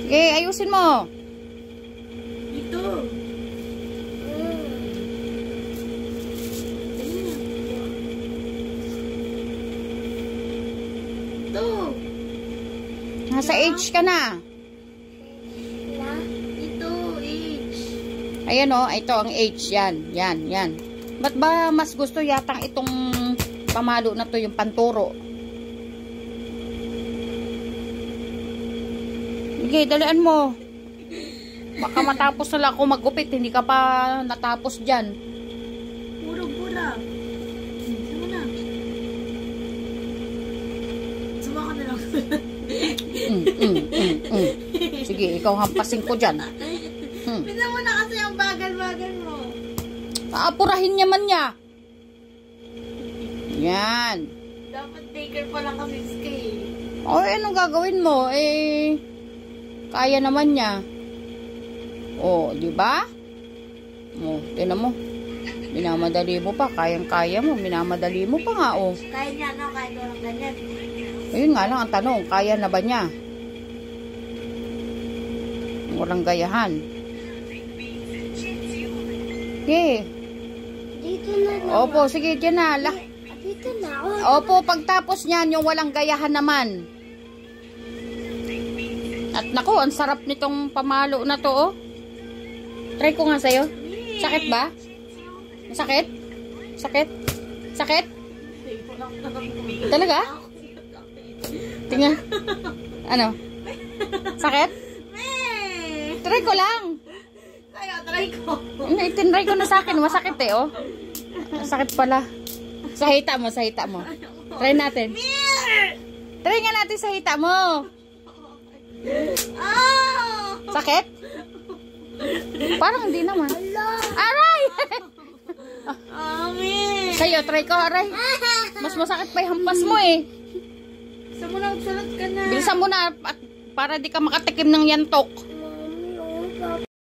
Okay, ayusin mo. Ito. Ito. Nasa H ka na. Ito, H. Ayan o, ito ang H. Yan, yan, yan. Ba't ba mas gusto yatang itong pamalo na to, yung panturo? Sige, dalian mo. Baka matapos na lang ako magupit. Hindi ka pa natapos dyan. Pura-pura. Sama na. Sama ka na lang. Sige, ikaw hampasin ko dyan. Pinan mo na kasi ang bagal-bagal mo. Paapurahin niya man niya. Yan. Dapat taker pa lang kasi scale. O, anong gagawin mo? Eh, kaya naman niya. O, di ba? O, tinan mo. Minamadali mo pa. Kayang-kaya mo. Minamadali mo pa nga, o. Kaya niya, no? Kahit walang ganyan. Ayun nga lang ang tanong. Kaya na ba niya? Walang gayahan. Okay. Dito na naman. Opo, sige, dyan na. Dito na. Opo, pagtapos niyan, yung walang gayahan naman. At naku, ang sarap nitong pamalo na to, oh. Try ko nga sa'yo. Sakit ba? Sakit? Sakit? Sakit? Talaga? Tingnan. Ano? Sakit? Try ko lang. Try ko. Itinry ko na sa akin. Masakit eh, oh. Masakit pala. Sa hita mo, sa hita mo. Try natin. Try nga natin sa hita mo. Sakit? Parang hindi naman. Aray! Sa'yo, try ko, aray. Mas masakit pa yung hampas mo eh. Sa mo na, magsulat ka na. Bilisan mo na at para di ka makatikim ng yantok.